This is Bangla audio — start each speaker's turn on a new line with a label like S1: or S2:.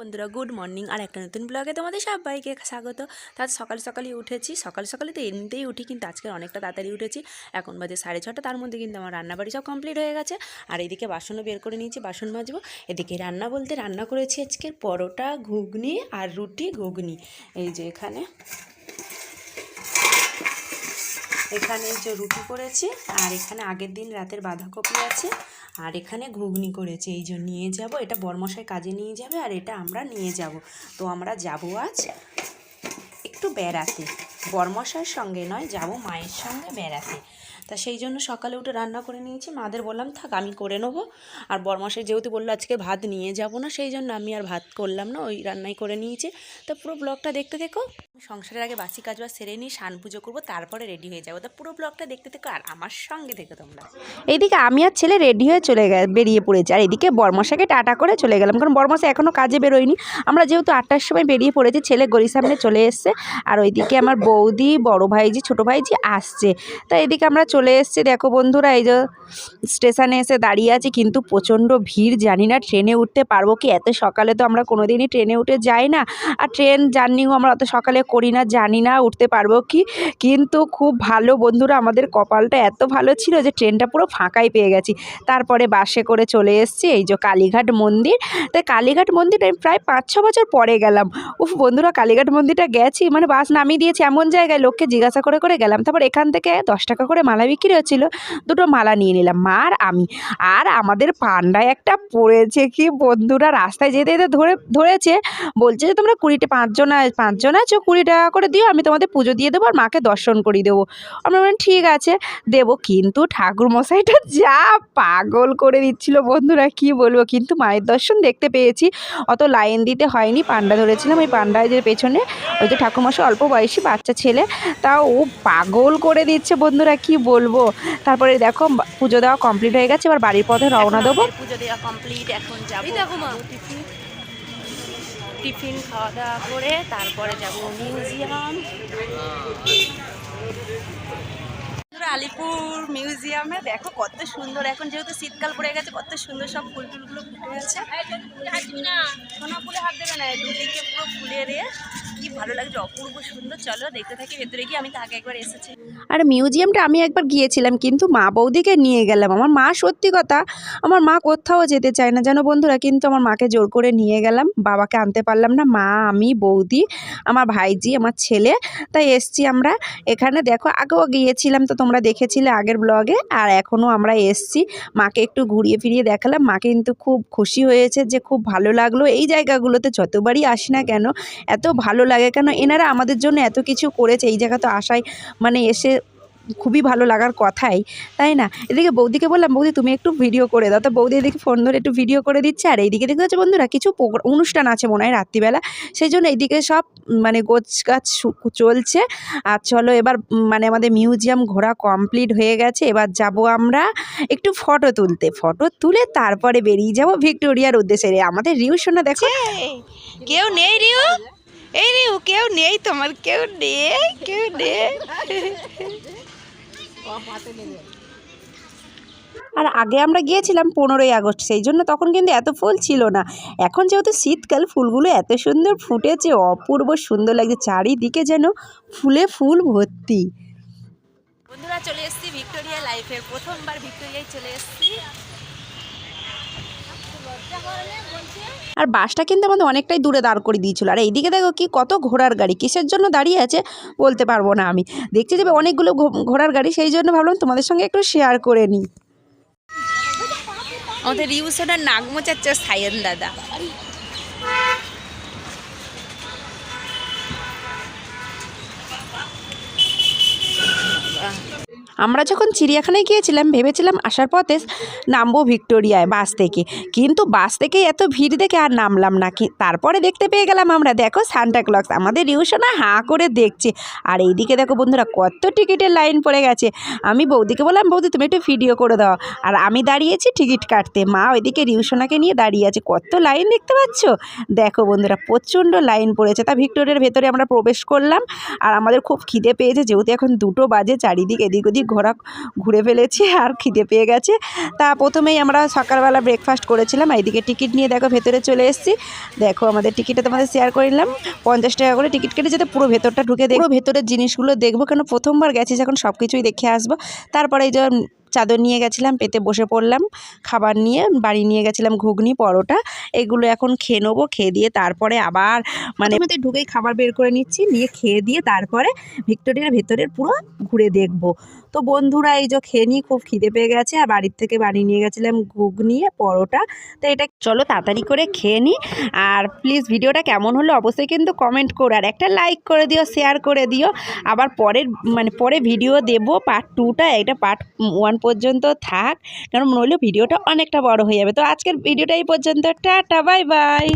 S1: বন্ধুরা গুড মর্নিং আর একটা নতুন ব্লগে তোমাদের সবাইকে স্বাগত। তার সকাল সকালই উঠেছি, সকাল সকালে তো এমনিতেই উঠি, কিন্তু আজকে অনেকটা তাড়াতাড়ি উঠেছি। এখন বাজে 6:30, তার মধ্যে কিন্তু আমার রান্নাবাড়ি সব কমপ্লিট হয়ে গেছে। আর এদিকে বাসনও বের করে নিয়েছি, বাসন মাজবো। এদিকে রান্না বলতে রান্না করেছি আজকের পরোটা, ঘুগনি আর রুটি ঘুগনি। এই যে এখানে এই যে রুটি করেছি, আর এখানে আগের দিন রাতের বাঁধাকপি আছে, আর এখানে ঘুগনি করেছি। এই যে নিয়ে যাব, এটা বরমশাই কাজে নিয়ে যাবে, আর এটা আমরা নিয়ে যাব। তো আমরা যাব আজ একটু বেড়াতে, বরমশাইয়ের সঙ্গে নয়, যাব মায়ের সঙ্গে বেড়াতে। তা সেই জন্য সকালে উঠে রান্না করে নিয়েছি। মাদের বললাম থাক আমি করে নেবো, আর বরমশাই যেহেতু বললো আজকে ভাত নিয়ে যাব না, সেই জন্য আমি আর ভাত করলাম না, ওই রান্নাই করে নিয়েছি। তো পুরো ব্লগটা দেখতে দেখো। সংসারের আগে বাসি কাজ বা সেরে নিয়ে স্নান পুজো করবো, তারপরে রেডি হয়ে যাবো। তা পুরো ব্লগটা দেখতে দেখো আর আমার সঙ্গে দেখো তোমরা।
S2: এইদিকে আমি আর ছেলে রেডি হয়ে বেরিয়ে পড়েছি, আর এদিকে বরমশাকে টাটা করে চলে গেলাম, কারণ বরমশা এখনও কাজে বেরোয়নি। আমরা যেহেতু 8টার সময় বেরিয়ে পড়েছি, ছেলে গড়ির সামনে চলে এসছে, আর ওইদিকে আমার বৌদি, বড় ভাইজি, ছোটো ভাইজি আসছে। তাই এদিকে আমরা চলে এসছি। দেখো বন্ধুরা, এই যে স্টেশনে এসে দাঁড়িয়ে আছি, কিন্তু প্রচণ্ড ভিড়। জানি না ট্রেনে উঠতে পারবো কি, এত সকালে তো আমরা কোনোদিনই ট্রেনে উঠে যাই না, আর ট্রেন জার্নিও আমরা অত সকালে করি না, জানি না উঠতে পারবো কি। কিন্তু খুব ভালো বন্ধুরা, আমাদের কপালটা এত ভালো ছিল যে ট্রেনটা পুরো ফাঁকাই পেয়ে গেছি। তারপরে বাসে করে চলে এসেছি এই যে কালীঘাট মন্দির। তাই কালীঘাট মন্দিরটা আমি প্রায় 5-6 বছর পরে গেলাম। বন্ধুরা, কালীঘাট মন্দিরটা গেছি, মানে বাস নামিয়ে দিয়েছি এমন জায়গায়, লোককে জিজ্ঞাসা করে করে গেলাম। তারপর এখান থেকে 10 টাকা করে মালা বিক্রি হচ্ছিল, 2টো মালা নিয়ে নিলাম, মা আর আমি। আর আমাদের পান্ডায় একটা পড়েছে কি বন্ধুরা, রাস্তায় যেতে যেতে ধরেছে, বলছে যে তোমরা 5জন আছো, 20 টাকা করে দিও, আমি তোমাদের পুজো দিয়ে দেবো আর মাকে দর্শন করিয়ে দেবো। আমরা বললাম ঠিক আছে দেবো। কিন্তু ঠাকুরমশাইটা যা পাগল করে দিচ্ছিল বন্ধুরা, কি বলবো। কিন্তু মায়ের দর্শন দেখতে পেয়েছি, অত লাইন দিতে হয়নি। পান্ডা ধরেছিলাম, ওই পান্ডাদের পেছনে ওই তো ঠাকুরমশাই অল্প বয়সী বাচ্চা ছেলে, তাও ও পাগল করে দিচ্ছে বন্ধুরা, কি বলবো। তারপরে দেখো পুজো দেওয়া কমপ্লিট হয়ে গেছে, এবার বাড়ির পথে রওনা দেবো।
S1: পুজো দেওয়া কমপ্লিট, এখন যাবো টিফিন খাওয়া দাওয়া করে, তারপরে যাব মিউজিয়াম। আলিপুর মিউজিয়ামে দেখো কত সুন্দর, এখন যেহেতু শীতকাল পড়ে গেছে, কত সুন্দর সব ফুল টুলগুলো ফুটে আছে। কোনো ফুলে হাত দেবে না, দুদিকে পুরো ফুলের কি ভালো লাগছে, অপূর্ব সুন্দর। চলো দেখতে থাকি ভেতরে গিয়ে, আমি তো আগে একবার এসেছি।
S2: আর মিউজিয়ামটা আমি একবার গিয়েছিলাম, কিন্তু মা বৌদিকে নিয়ে গেলাম। আমার মা, সত্যি কথা, আমার মা কোথাও যেতে চায় না জানো বন্ধুরা, কিন্তু আমার মাকে জোর করে নিয়ে গেলাম। বাবাকে আনতে পারলাম না, মা, আমি, বৌদি, আমার ভাইজি, আমার ছেলে, তাই এসছি আমরা এখানে। দেখো আগেও গিয়েছিলাম, তো তোমরা দেখেছিলে আগের ব্লগে, আর এখনও আমরা এসছি। মাকে একটু ঘুরিয়ে ফিরিয়ে দেখালাম, মা কিন্তু খুব খুশি হয়েছে, যে খুব ভালো লাগলো। এই জায়গাগুলোতে যতবারই আসি না কেন এত ভালো লাগে, কেন এনারা আমাদের জন্য এত কিছু করেছে, এই জায়গা তো আসায় মানে এসে খুবই ভালো লাগার কথাই, তাই না। এদিকে বৌদিকে বললাম, বৌদি তুমি একটু ভিডিও করে দাও, তো বৌদি এদিকে ফোন ধরে একটু ভিডিও করে দিচ্ছে। আর এইদিকে দেখতে পাচ্ছ বন্ধুরা, কিছু অনুষ্ঠান আছে মনে হয় রাত্রিবেলা, সেই জন্য এইদিকে সব মানে গোছ গাছ চলছে। আর চলো এবার মানে আমাদের মিউজিয়াম ঘোরা কমপ্লিট হয়ে গেছে, এবার যাব আমরা একটু ফটো তুলতে, ফটো তুলে তারপরে বেরিয়ে যাব ভিক্টোরিয়ার উদ্দেশ্যে। আমাদের রিউ সোনা দেখো, কেউ নেই রিউ, এই রিউ কেউ নেই, তোমার কেউ নেই, কেউ নেই। আর আগে আমরা গিয়েছিলাম 15ই আগস্ট, সেই জন্য তখন কিন্তু এত ফুল ছিল না। এখন যেহেতু শীতকাল, ফুলগুলো এত সুন্দর ফুটেছে, অপূর্ব সুন্দর লাগছে, চারিদিকে যেন ফুলে ফুল ভর্তি।
S1: বন্ধুরা চলে এসেছি ভিক্টোরিয়া, লাইফের প্রথমবার ভিক্টোরিয়ায় চলে এসেছি।
S2: আর বাসটা কিন্তু আমাদের অনেকটাই দূরে দাঁড় করে দিয়েছিল। আর এইদিকে দেখো কি কত ঘোড়ার গাড়ি, কিসের জন্য দাঁড়িয়ে আছে বলতে পারবো না আমি, দেখছি যে অনেকগুলো ঘোড়ার গাড়ি, সেই জন্য ভাবলাম তোমাদের সঙ্গে একটু শেয়ার করে নিই।
S1: আমাদের রিউ সোনার নাক মোচাচ্ছে সায়ন দাদা।
S2: আমরা যখন চিড়িয়াখানায় গিয়েছিলাম, ভেবেছিলাম আসার পথে নামবো ভিক্টোরিয়ায় বাস থেকে, কিন্তু বাস থেকে এত ভিড় দেখে আর নামলাম না। তারপরে দেখতে পেয়ে গেলাম আমরা, দেখো সান্টাক্লজ, আমাদের রিউশনা হাঁ করে দেখছে। আর এইদিকে দেখো বন্ধুরা, কত টিকিটের লাইন পড়ে গেছে। আমি বৌদিকে বললাম, বৌদি তুমি একটু ভিডিও করে দাও, আর আমি দাঁড়িয়েছি টিকিট কাটতে, মা ওইদিকে রিউশনাকে নিয়ে দাঁড়িয়ে আছে। কত লাইন দেখতে পাচ্ছ, দেখো বন্ধুরা, প্রচণ্ড লাইন পড়েছে। তা ভিক্টোরিয়ার ভেতরে আমরা প্রবেশ করলাম, আর আমাদের খুব খিদে পেয়েছে, যেহেতু এখন 2টো বাজে, চারিদিক এদিক ওদিক ঘুরে ফেলেছি আর খিদে পেয়ে গেছে। তা প্রথমেই আমরা সকালবেলা ব্রেকফাস্ট করেছিলাম। এইদিকে টিকিট নিয়ে দেখো ভেতরে চলে এসেছি। দেখো আমাদের টিকিটটা তোমাদের শেয়ার করে নিলাম। 50 টাকা করে টিকিট কেটে যাতে পুরো ভেতরটা ঢুকে দেখবো, ভেতরের জিনিসগুলো দেখবো, কেন প্রথমবার গেছি যখন সব কিছুই দেখে আসবো। তারপরে এই যে চাদর নিয়ে গেছিলাম, পেতে বসে পড়লাম। খাবার নিয়ে বাড়ি নিয়ে গেছিলাম ঘুগনি পরোটা, এগুলো এখন খেয়ে নেবো। খেয়ে দিয়ে তারপরে আবার আমাদের ঢুকেই খাবার বের করে নিচ্ছি, নিয়ে খেয়ে দিয়ে তারপরে ভিক্টোরিয়ার ভেতরের পুরো ঘুরে দেখবো। তো বন্ধুরা এই যে খেয়ে নিয়ে খুব খিদে পেয়ে গেছে, আর বাড়ির থেকে বাড়ি নিয়ে গেছিলাম ঘুগনি পরোটা। তো এটা চলো তাড়াতাড়ি করে খেয়ে নিই। আর প্লিজ ভিডিওটা কেমন হলো অবশ্যই কিন্তু কমেন্ট করো, আর একটা লাইক করে দিও, শেয়ার করে দিও। আবার পরে ভিডিও দেবো পার্ট 2টা, এটা পার্ট 1 পর্যন্ত থাক, কারণ নইলে ভিডিওটা অনেকটা বড় হয়ে যাবে। তো আজকের ভিডিওটা এই পর্যন্ত, টাটা বাই বাই।